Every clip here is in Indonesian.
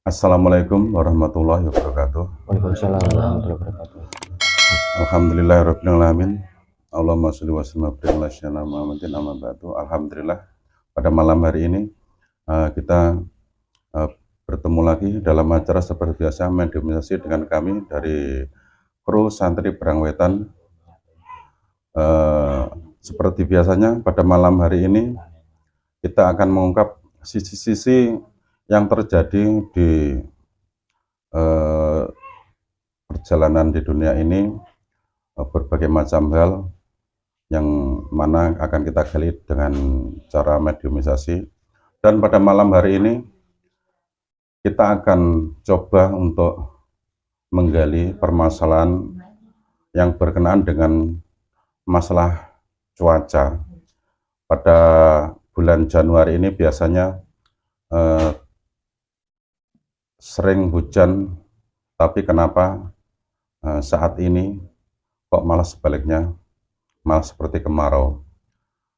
Assalamualaikum warahmatullahi wabarakatuh. Waalaikumsalam warahmatullahi wabarakatuh. Alhamdulillahirabbil alamin. Allahumma sholli wa sallim ala sayyidina Muhammadin amma ba'du. Alhamdulillah pada malam hari ini kita bertemu lagi dalam acara seperti biasa mediumisasi dengan kami dari kru santri Berangwetan. Seperti biasanya pada malam hari ini kita akan mengungkap sisi-sisi yang terjadi di perjalanan di dunia ini, berbagai macam hal yang mana akan kita gali dengan cara mediumisasi. Dan pada malam hari ini kita akan coba untuk menggali permasalahan yang berkenaan dengan masalah cuaca. Pada bulan Januari ini biasanya sering hujan, tapi kenapa saat ini kok malah sebaliknya, malah seperti kemarau?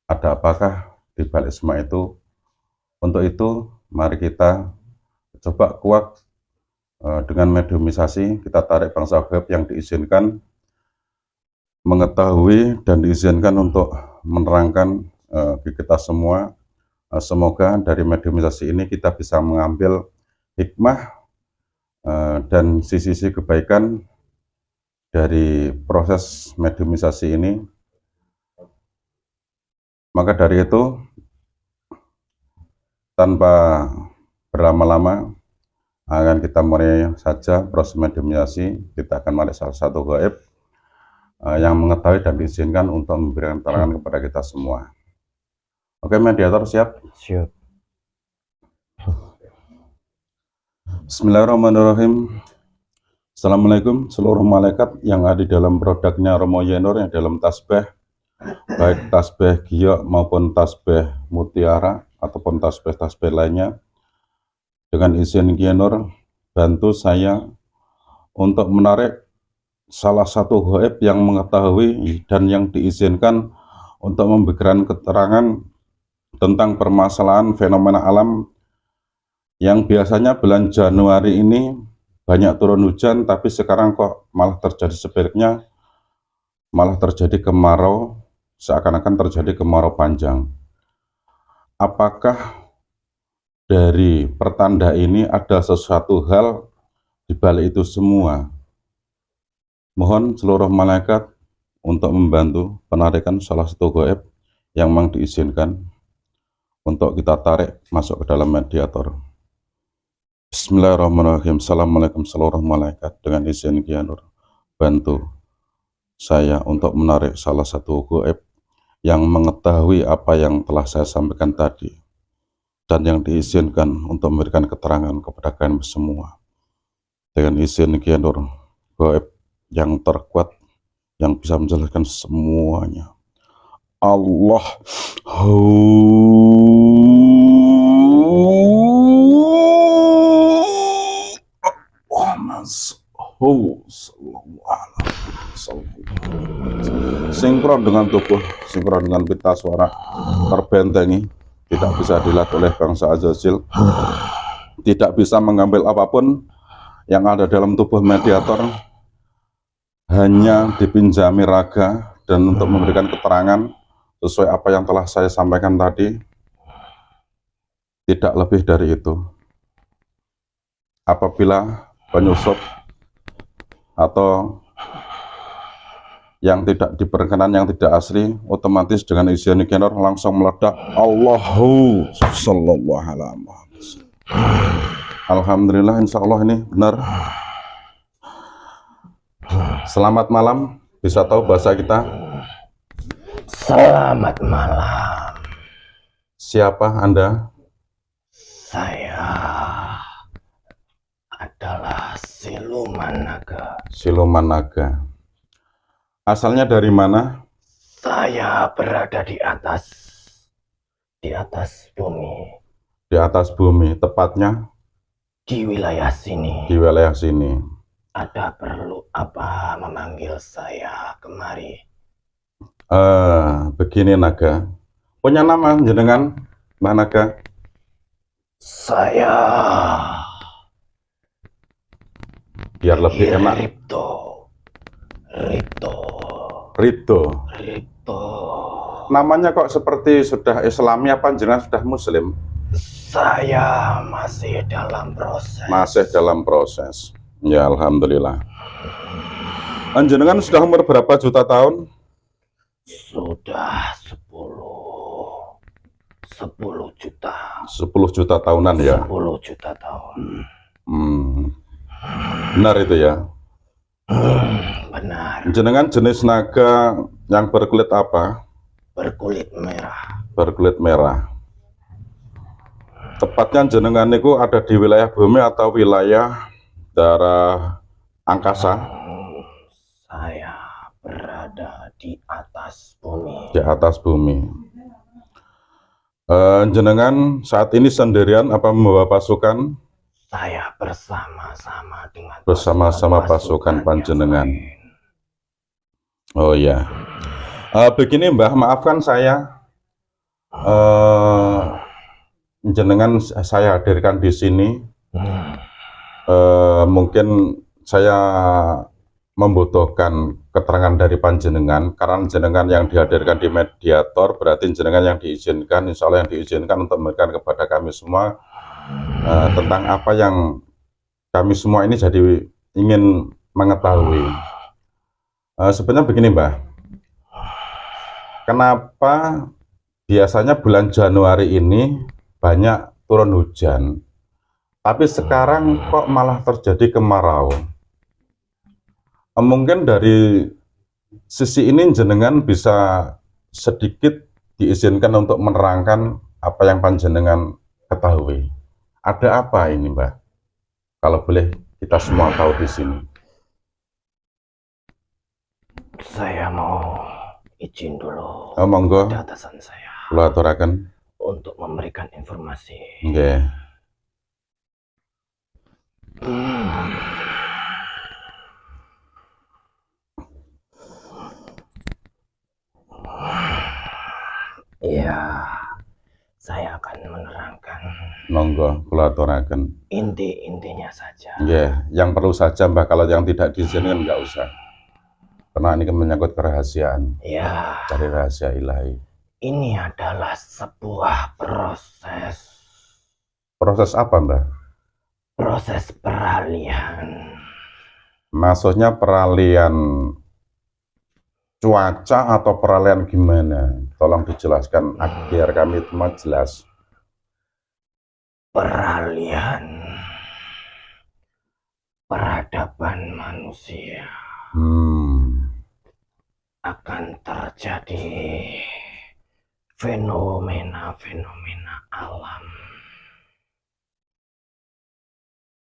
Ada apakah di balik semua itu? Untuk itu mari kita coba kuak dengan mediumisasi. Kita tarik bangsa gaib yang diizinkan mengetahui dan diizinkan untuk menerangkan kita semua. Semoga dari mediumisasi ini kita bisa mengambil hikmah dan sisi-sisi kebaikan dari proses mediumisasi ini. Maka dari itu, tanpa berlama-lama, akan kita mulai saja proses mediumisasi. Kita akan mulai salah satu gaib yang mengetahui dan diizinkan untuk memberikan keterangan kepada kita semua. Oke, mediator siap? Siap. Bismillahirrahmanirrahim. Assalamualaikum seluruh malaikat yang ada di dalam produknya Romo Yenur, yang dalam tasbih, baik tasbih giok maupun tasbih mutiara ataupun tasbih-tasbih lainnya. Dengan izin Yenur, bantu saya untuk menarik salah satu gaib yang mengetahui dan yang diizinkan untuk memberikan keterangan tentang permasalahan fenomena alam yang biasanya bulan Januari ini banyak turun hujan, tapi sekarang kok malah terjadi sebaliknya, malah terjadi kemarau, seakan-akan terjadi kemarau panjang. Apakah dari pertanda ini ada sesuatu hal di balik itu semua? Mohon seluruh malaikat untuk membantu penarikan salah satu gaib yang memang diizinkan untuk kita tarik masuk ke dalam mediator. Bismillahirrahmanirrahim. Assalamualaikum seluruh malaikat, dengan izin Yenur, bantu saya untuk menarik salah satu gaib yang mengetahui apa yang telah saya sampaikan tadi dan yang diizinkan untuk memberikan keterangan kepada kalian semua. Dengan izin Yenur, gaib yang terkuat yang bisa menjelaskan semuanya. Allah sinkron dengan tubuh, sinkron dengan pita suara, terbentengi, tidak bisa dilihat oleh bangsa Azazil, tidak bisa mengambil apapun yang ada dalam tubuh mediator, hanya dipinjami raga dan untuk memberikan keterangan sesuai apa yang telah saya sampaikan tadi, tidak lebih dari itu. Apabila penyusup atau yang tidak diperkenan, yang tidak asli, otomatis dengan izin Yenur langsung meledak. Allahu sallallahu alaihi wasallam. Alhamdulillah, insya Allah ini benar. Selamat malam, bisa tahu bahasa kita? Selamat malam. Siapa Anda? Saya adalah siluman naga. Siluman naga. Asalnya dari mana? Saya berada di atas bumi. Di atas bumi, tepatnya Di wilayah sini. di wilayah sini. Ada perlu apa memanggil saya kemari? Begini naga. Punya nama jenengan, Mbah Naga? Saya biar lebih enak. Ripto. Ripto. Ridho. Ripto. Namanya kok seperti sudah Islami apa jenengan sudah Muslim? Saya masih dalam proses. Masih dalam proses. Ya, alhamdulillah. Jenengan sudah umur berapa juta tahun? Sudah 10 juta. 10 juta tahunan ya. 10 juta tahun. Benar itu ya. Benar. Jenengan jenis naga yang berkulit apa? Berkulit merah. Berkulit merah. Tepatnya jenengan itu ada di wilayah bumi atau wilayah daerah angkasa? Saya berada di atas bumi. Di atas bumi. Jenengan saat ini sendirian apa membawa pasukan? Saya bersama-sama dengan Pasukan panjenengan. yang lain. Oh ya. Begini Mbah, maafkan saya. Jenengan saya hadirkan di sini. Mungkin saya membutuhkan keterangan dari panjenengan, karena jenengan yang dihadirkan di mediator berarti jenengan yang diizinkan, insya Allah yang diizinkan untuk memberikan kepada kami semua tentang apa yang kami semua ini jadi ingin mengetahui. Sebenarnya begini Mbah, kenapa biasanya bulan Januari ini banyak turun hujan, tapi sekarang kok malah terjadi kemarau? Mungkin dari sisi ini jenengan bisa sedikit diizinkan untuk menerangkan apa yang panjenengan ketahui. Ada apa ini Mbah? Kalau boleh kita semua tahu di sini. Saya mau izin dulu Monggo, ke atasan saya kula aturaken. untuk memberikan informasi. Nggih. Iya, saya akan menerangkan Monggo, kula aturaken. inti-intinya saja. Nggih, yang perlu saja Mbah, kalau yang tidak diizinkan nggak usah. Karena ini kan menyangkut kerahasiaan Ya, dari rahasia ilahi. ini adalah sebuah proses. Proses apa Mbah? Proses peralihan. Maksudnya peralihan cuaca atau peralihan gimana? Tolong dijelaskan biar kami semua jelas. Peralihan peradaban manusia akan terjadi fenomena-fenomena alam.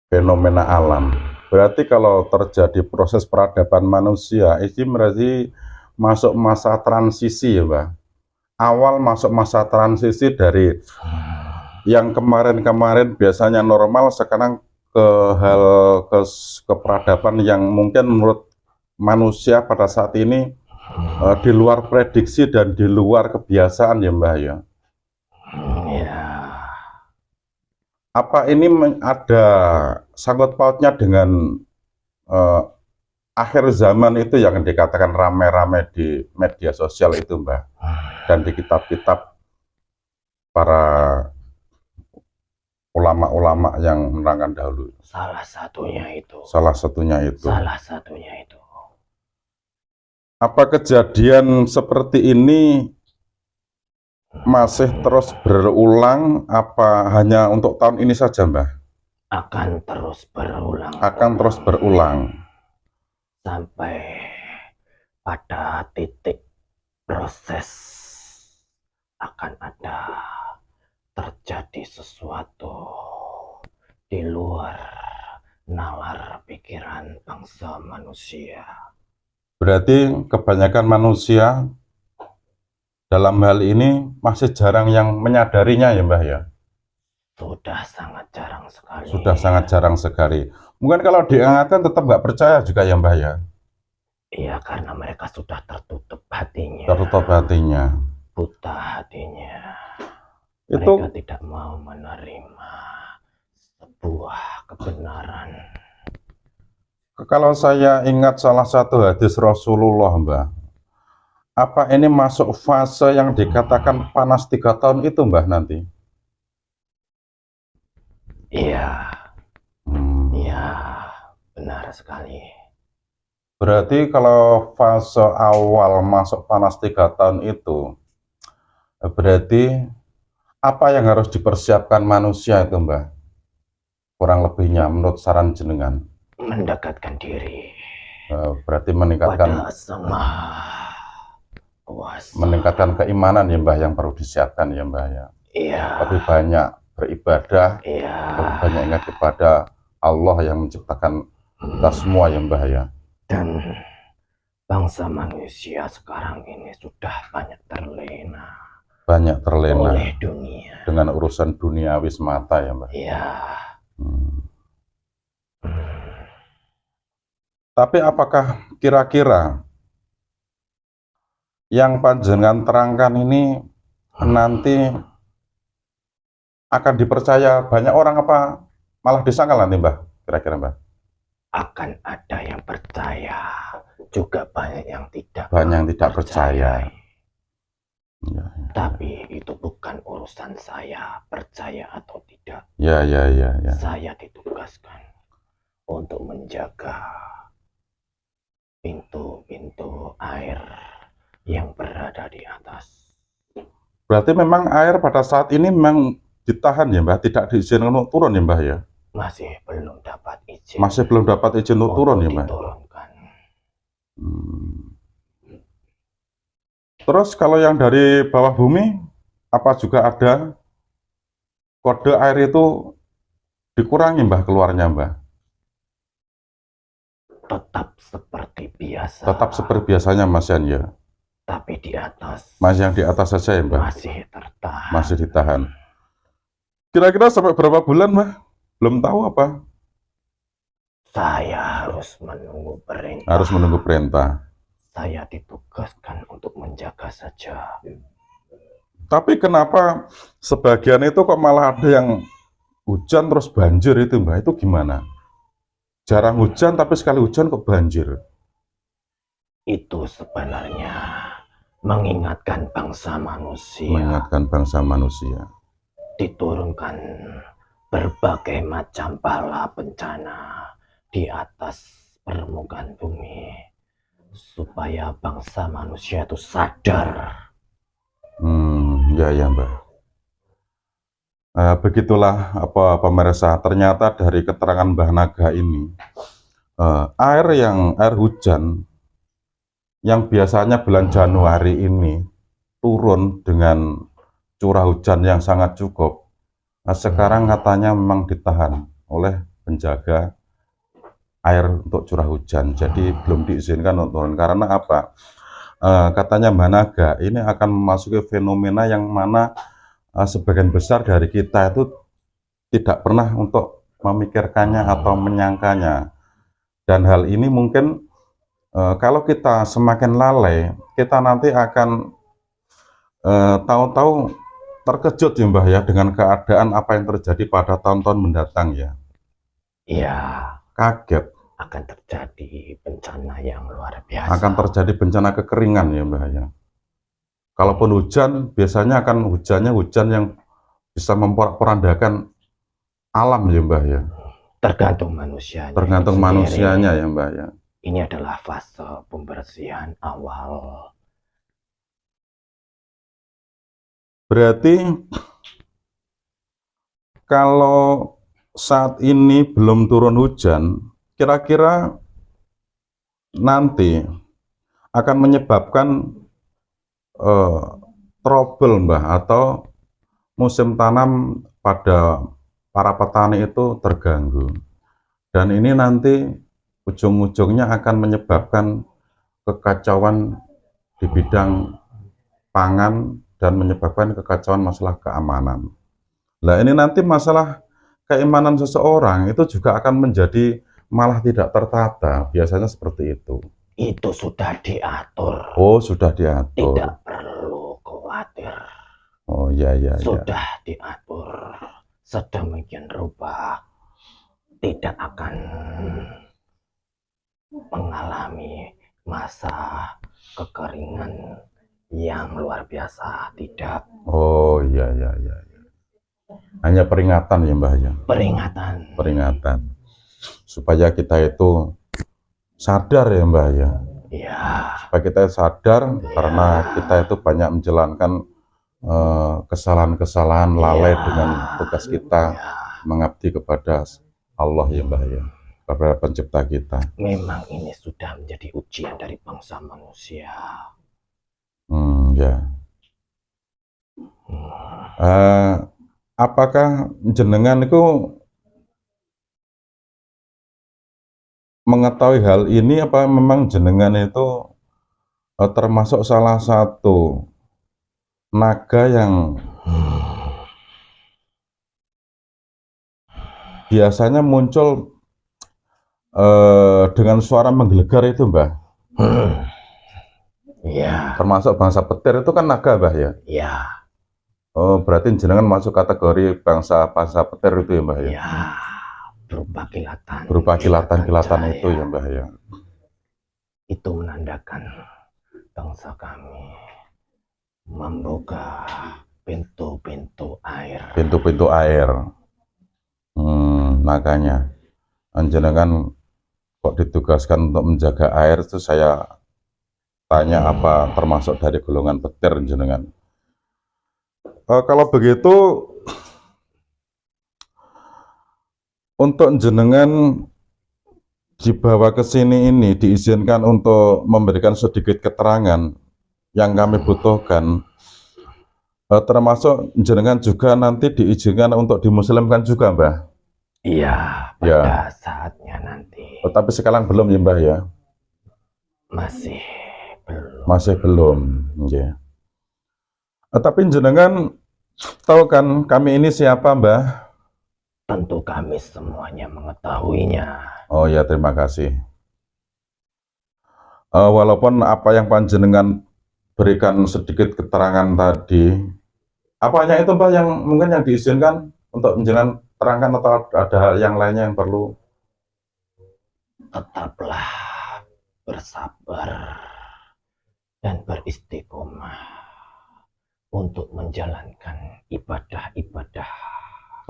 Fenomena alam. Berarti kalau terjadi proses peradaban manusia, ini berarti masuk masa transisi ya Mbak? Awal masuk masa transisi dari yang kemarin-kemarin biasanya normal, sekarang ke peradaban yang mungkin menurut manusia pada saat ini di luar prediksi dan di luar kebiasaan ya Mbak ya? Ya, Apa ini ada sangkut pautnya dengan akhir zaman itu yang dikatakan rame-rame di media sosial itu Mbak, dan di kitab-kitab para ulama-ulama yang menerangkan dahulu? salah satunya itu. Salah satunya itu. Salah satunya itu. Apa kejadian seperti ini masih terus berulang, apa hanya untuk tahun ini saja Mbak? Akan terus berulang. Akan terus berulang. Sampai pada titik proses akan ada terjadi sesuatu di luar nalar pikiran bangsa manusia. Berarti kebanyakan manusia dalam hal ini masih jarang yang menyadarinya ya Mbah ya? Sudah sangat jarang sekali. Sudah sangat jarang sekali. Mungkin kalau diingatkan tetap nggak percaya juga ya Mbah ya? Iya, karena mereka sudah tertutup hatinya. Tertutup hatinya. Buta hatinya. Itu Mereka tidak mau menerima sebuah kebenaran. Kalau saya ingat salah satu hadis Rasulullah, Mbah, apa ini masuk fase yang dikatakan panas 3 tahun itu, Mbah, nanti? Iya, Hmm. iya, benar sekali. Berarti kalau fase awal masuk panas 3 tahun itu, berarti apa yang harus dipersiapkan manusia itu, Mbah? Kurang lebihnya menurut saran jenengan. Mendekatkan diri Berarti pada Sang Maha Kuasa. meningkatkan keimanan ya, Mbah, yang perlu disiapkan ya, Mbah, ya. Iya. Lebih banyak beribadah, Iya. lebih banyak ingat kepada Allah yang menciptakan kita semua ya, Mbah, ya. Dan bangsa manusia sekarang ini sudah banyak terlena oleh dunia, dengan urusan duniawi semata ya, Mbah. Iya. Tapi apakah kira-kira yang panjenengan terangkan ini nanti akan dipercaya banyak orang apa malah disangkal nanti, Mbah? Kira-kira, Mbah? Akan ada yang percaya, juga banyak yang tidak. Banyak yang tidak percaya. Ya. Tapi itu bukan urusan saya, percaya atau tidak. Ya. Saya ditugaskan untuk menjaga pintu-pintu air yang berada di atas. Berarti memang air pada saat ini memang ditahan ya, Mbah, tidak diizinkan untuk turun ya, Mbah, ya? Masih belum dapat izin. Masih belum dapat izin untuk turun ya, Mbah? Diturunkan. Terus kalau yang dari bawah bumi, apa juga ada kode air itu dikurangi, Mbah, keluarnya, Mbah? Tetap seperti biasa. Tetap seperti biasanya, Mas Yan, ya? Tapi di atas. Masih yang di atas saja ya, Mbah? Masih tertahan. Masih ditahan. Kira-kira sampai berapa bulan, Mbah? Belum tahu apa? Saya harus menunggu perintah. Harus menunggu perintah. Saya ditugaskan untuk menjaga saja. Tapi kenapa sebagian itu kok malah ada yang hujan terus banjir itu, Mbah? Itu gimana? Jarang hujan tapi sekali hujan kok banjir? Itu sebenarnya mengingatkan bangsa manusia. Mengingatkan bangsa manusia. Diturunkan berbagai macam bala bencana di atas permukaan bumi supaya bangsa manusia itu sadar. Ya, Mbah. Begitulah apa pemirsa, ternyata dari keterangan Mbah Naga ini, air hujan yang biasanya bulan Januari ini turun dengan curah hujan yang sangat cukup. Nah, sekarang katanya memang ditahan oleh penjaga air untuk curah hujan, jadi belum diizinkan untuk turun. Karena apa? Katanya Mbah Naga, ini akan memasuki fenomena yang mana sebagian besar dari kita itu tidak pernah untuk memikirkannya atau menyangkanya. Dan hal ini mungkin kalau kita semakin lalai, kita nanti akan tahu-tahu terkejut ya, Mbah, ya, dengan keadaan apa yang terjadi pada tahun-tahun mendatang ya. Iya. Kaget. Akan terjadi bencana yang luar biasa. Akan terjadi bencana kekeringan ya, Mbah, ya. Kalaupun hujan, biasanya akan hujan yang bisa memporak-porandakan alam ya, Mbah, ya. Tergantung manusianya. Tergantung manusianya ya, Mbah, ya. Ini adalah fase pembersihan awal. Berarti kalau saat ini belum turun hujan, kira-kira nanti akan menyebabkan trouble, Mbah, atau musim tanam pada para petani itu terganggu. Dan ini nanti ujung-ujungnya akan menyebabkan kekacauan di bidang pangan dan menyebabkan kekacauan masalah keamanan. Nah, ini nanti masalah keimanan seseorang itu juga akan menjadi malah tidak tertata, biasanya seperti itu. Itu sudah diatur. Oh, sudah diatur. Tidak perlu khawatir. Oh, ya. Sudah diatur sedemikian rupa, tidak akan mengalami masa kekeringan yang luar biasa, tidak. Oh iya. Hanya peringatan ya Mbah ya. Peringatan. Supaya kita itu sadar ya Mbah ya. Iya. Supaya kita sadar karena kita itu banyak menjalankan kesalahan-kesalahan lalai dengan tugas kita mengabdi kepada Allah ya Mbah ya, kepada pencipta kita. Memang ini sudah menjadi ujian dari bangsa manusia. Ya. Apakah jenengan itu mengetahui hal ini, apa memang jenengan itu termasuk salah satu naga yang biasanya muncul dengan suara menggelegar itu Mbah? Iya. Termasuk bangsa petir itu kan naga Mbah ya? Iya. Oh, berarti jenengan masuk kategori bangsa petir itu ya Mbah ya? Iya. Berupa kilatan. Berupa kilatan-kilatan itu ya Mbah ya? Itu menandakan bangsa kami membuka pintu-pintu air. Pintu-pintu air. Makanya jenengan kok ditugaskan untuk menjaga air, itu saya tanya apa termasuk dari golongan petir jenengan. Kalau begitu, untuk jenengan dibawa ke sini ini diizinkan untuk memberikan sedikit keterangan yang kami butuhkan, termasuk jenengan juga nanti diizinkan untuk dimuslimkan juga Mbah? Iya, pada saatnya nanti. Tapi sekarang belum ya Mbah ya? Masih belum. Ya. Tapi jenengan tahu kan kami ini siapa Mbah? Tentu kami semuanya mengetahuinya. Oh ya, terima kasih. Walaupun apa yang panjenengan berikan sedikit keterangan tadi, apanya itu Mbah yang mungkin yang diizinkan untuk jenengan terangkan, atau ada hal yang lainnya yang perlu? Tetaplah bersabar dan beristiqomah untuk menjalankan ibadah-ibadah.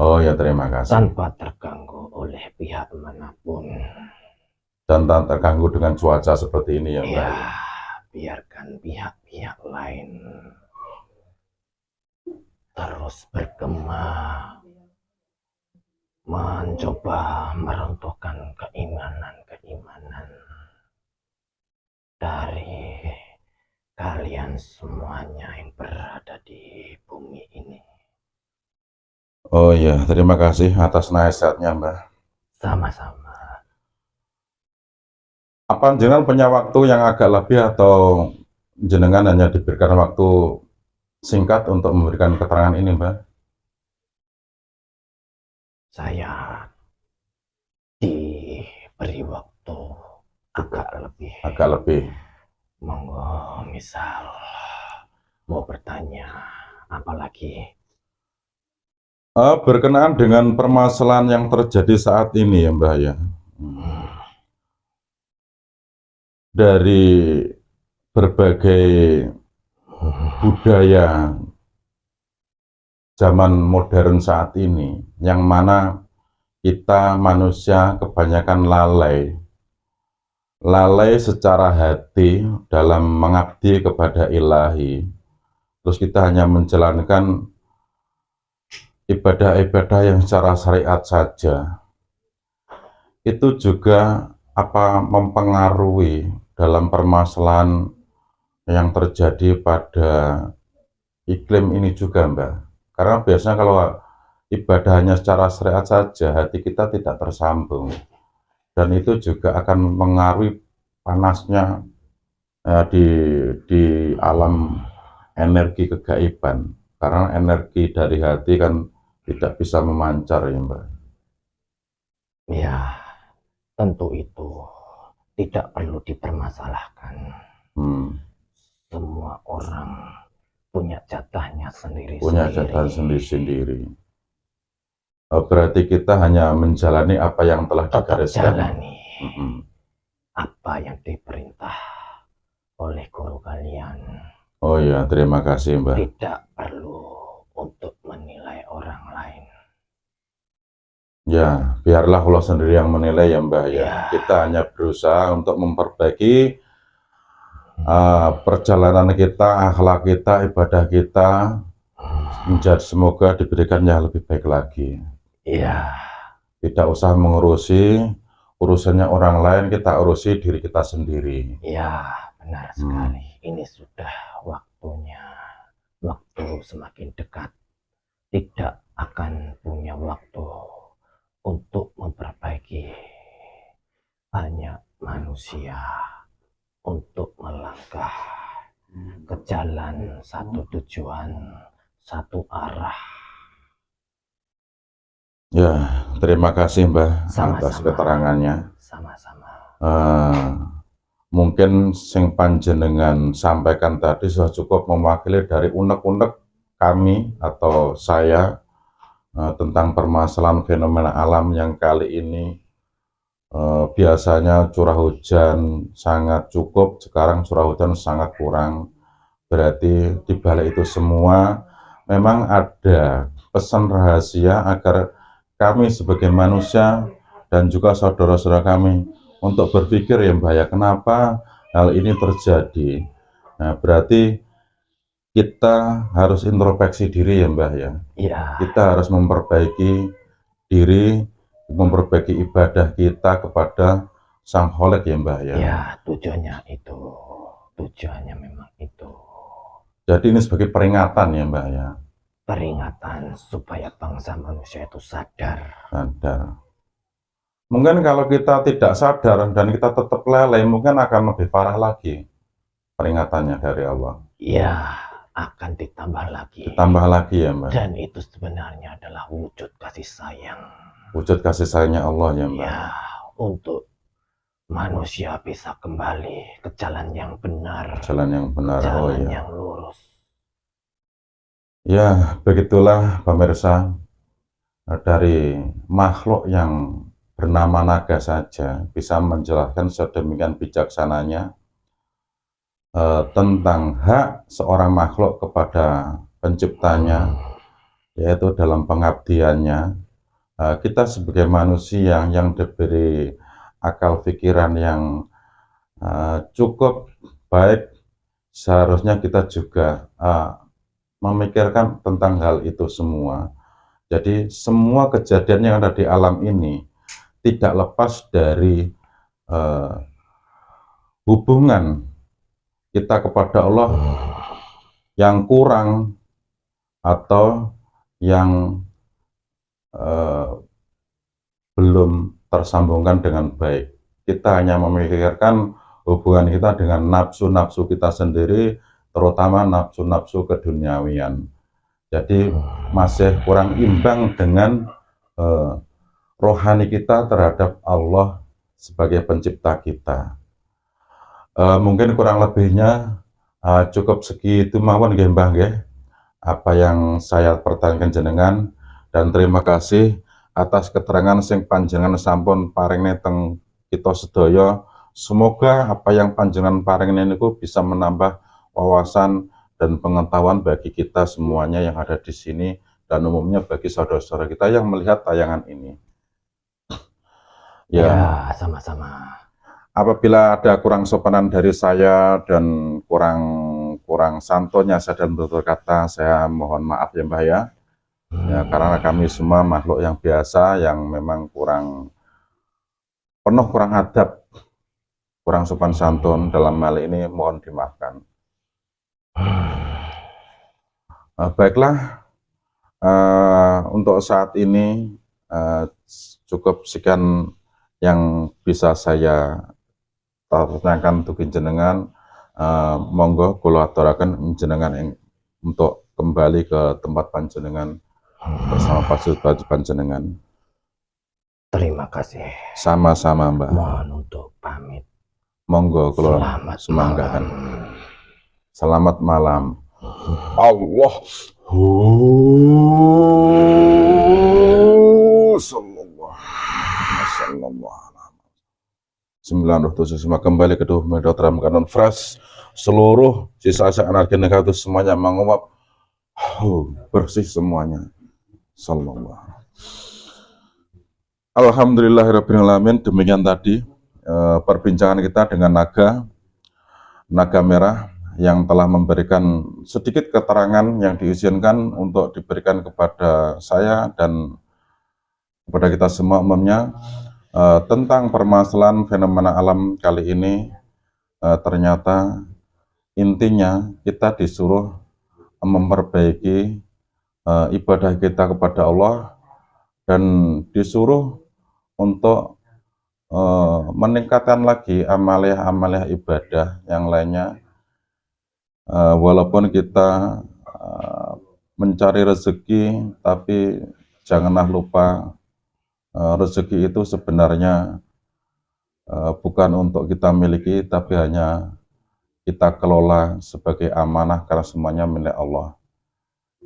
Oh ya, terima kasih. Tanpa terganggu oleh pihak manapun. Dan tak terganggu dengan cuaca seperti ini ya Mbak? Ya, biarkan pihak-pihak lain terus bergema, mencoba meruntuhkan keimanan dari kalian semuanya yang berada di bumi ini. Oh iya, terima kasih atas nasihatnya Mbah. Sama-sama. Apa jenengan punya waktu yang agak lebih, atau jenengan hanya diberikan waktu singkat untuk memberikan keterangan ini Mbah? Saya diberi waktu agak lebih. Agak lebih. Monggo, misal mau bertanya apa lagi? Berkenaan dengan permasalahan yang terjadi saat ini ya Mbah ya. Dari berbagai budaya zaman modern saat ini, yang mana kita manusia kebanyakan lalai secara hati dalam mengabdi kepada Ilahi. Terus kita hanya menjalankan ibadah-ibadah yang secara syariat saja. Itu juga mempengaruhi dalam permasalahan yang terjadi pada iklim ini juga Mbak. Karena biasanya kalau ibadahnya secara syariat saja, hati kita tidak tersambung. Dan itu juga akan mengaruhi panasnya di alam energi kegaiban. Karena energi dari hati kan tidak bisa memancar ya Mbak. Ya, tentu itu tidak perlu dipermasalahkan. Semua orang punya jatahnya sendiri-sendiri. Punya jatah sendiri-sendiri. Berarti kita hanya menjalani apa yang telah digariskan. apa yang diperintah oleh guru kalian. Oh ya, terima kasih Mbah. Tidak perlu untuk menilai orang lain. Ya, biarlah Allah sendiri yang menilai ya Mbah ya. Ya. Kita hanya berusaha untuk memperbaiki perjalanan kita, akhlak kita, ibadah kita, menjadi semoga diberikan yang lebih baik lagi. Iya. Tidak usah mengurusi urusannya orang lain, kita urusi diri kita sendiri. Iya, benar sekali. Ini sudah waktunya. Waktu semakin dekat, tidak akan punya waktu untuk memperbaiki banyak manusia untuk melangkah ke jalan satu tujuan, satu arah. Ya, terima kasih Mbah atas Sama-sama. keterangannya. Sama-sama. Mungkin sing panjenengan sampaikan tadi sudah cukup mewakili dari unek-unek kami atau saya tentang permasalahan fenomena alam yang kali ini biasanya curah hujan sangat cukup, sekarang curah hujan sangat kurang. Berarti di balik itu semua memang ada pesan rahasia agar kami sebagai manusia dan juga saudara-saudara kami untuk berpikir ya Mbak ya, kenapa hal ini terjadi. Nah, berarti kita harus introspeksi diri ya Mbak ya. Iya. Kita harus memperbaiki diri, memperbaiki ibadah kita kepada Sang Khalik ya Mbak ya. Ya, tujuannya itu. Tujuannya memang itu. Jadi ini sebagai peringatan ya Mbak ya. Peringatan supaya bangsa manusia itu sadar. Sadar. Mungkin kalau kita tidak sadar dan kita tetap lelai, mungkin akan lebih parah lagi peringatannya dari Allah. Ya, akan ditambah lagi. Ditambah lagi ya Mbak. Dan itu sebenarnya adalah wujud kasih sayang. Wujud kasih sayangnya Allah ya Mbak. Ya, untuk manusia bisa kembali ke jalan yang benar. Jalan yang benar. Jalan Oh ya. yang lurus. Ya, begitulah pemirsa, dari makhluk yang bernama naga saja bisa menjelaskan sedemikian bijaksananya tentang hak seorang makhluk kepada penciptanya, yaitu dalam pengabdiannya. Kita sebagai manusia yang diberi akal pikiran yang cukup baik, seharusnya kita juga memikirkan tentang hal itu semua. Jadi semua kejadian yang ada di alam ini tidak lepas dari hubungan kita kepada Allah yang kurang atau yang belum tersambungkan dengan baik. Kita hanya memikirkan hubungan kita dengan nafsu-nafsu kita sendiri, terutama nafsu-nafsu keduniawian. Jadi masih kurang imbang dengan rohani kita terhadap Allah sebagai pencipta kita. Mungkin kurang lebihnya cukup segitu mawon nggih Mbah nggih, apa yang saya pertanyakan jenengan, dan terima kasih atas keterangan sing panjenengan sampun paringne teng kita sedaya. Semoga apa yang panjenengan paringne niku bisa menambah wawasan dan pengetahuan bagi kita semuanya yang ada di sini, dan umumnya bagi saudara-saudara kita yang melihat tayangan ini. Ya, sama-sama. Apabila ada kurang sopanan dari saya dan kurang santunnya saya dan bertutur kata, saya mohon maaf ya Mbah ya. Ya, karena kami semua makhluk yang biasa yang memang kurang adab, kurang sopan santun dalam hal ini, mohon dimaafkan. Baiklah, untuk saat ini cukup sekian yang bisa saya tanyakan untuk jenengan. Monggo kula aturaken jenengan untuk kembali ke tempat panjenengan bersama panjenengan. Terima kasih. Sama-sama Mbak. Mohon untuk pamit. Monggo kula semanggakan. Selamat malam. Allah. Sallallahu alaihi wasallam. 975 kembali ke 2 menit dalam kanon fresh. Seluruh sisa-sisa energi negatif semuanya menguap, bersih semuanya. Sallallahu. Alhamdulillahirrahmanirrahim. Demikian tadi perbincangan kita dengan naga merah yang telah memberikan sedikit keterangan yang diizinkan untuk diberikan kepada saya dan kepada kita semua umumnya tentang permasalahan fenomena alam kali ini. Ternyata intinya kita disuruh memperbaiki ibadah kita kepada Allah dan disuruh untuk meningkatkan lagi amaliah-amaliah ibadah yang lainnya. Walaupun kita mencari rezeki, tapi janganlah lupa rezeki itu sebenarnya bukan untuk kita miliki, tapi hanya kita kelola sebagai amanah karena semuanya milik Allah.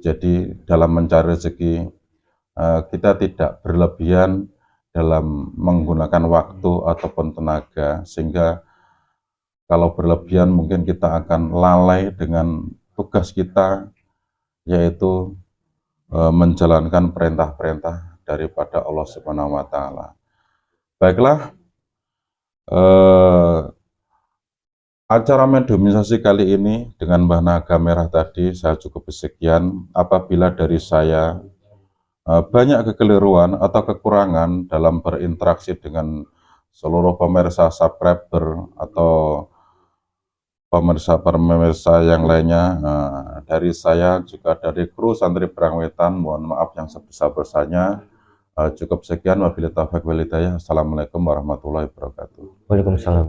Jadi dalam mencari rezeki kita tidak berlebihan dalam menggunakan waktu ataupun tenaga, sehingga kalau berlebihan mungkin kita akan lalai dengan tugas kita, yaitu menjalankan perintah-perintah daripada Allah Subhanahu wa Ta'ala. Baiklah, acara mediumisasi kali ini dengan Mbah Naga Merah tadi saya cukup bersekian. Apabila dari saya banyak kekeliruan atau kekurangan dalam berinteraksi dengan seluruh pemirsa subscriber atau pemirsa yang lainnya, dari saya juga dari kru Santri Berangwetan, mohon maaf yang sebesar-besarnya. Cukup sekian, wabillahi taufiq wal hidayah. Assalamualaikum warahmatullahi wabarakatuh. Waalaikumsalam.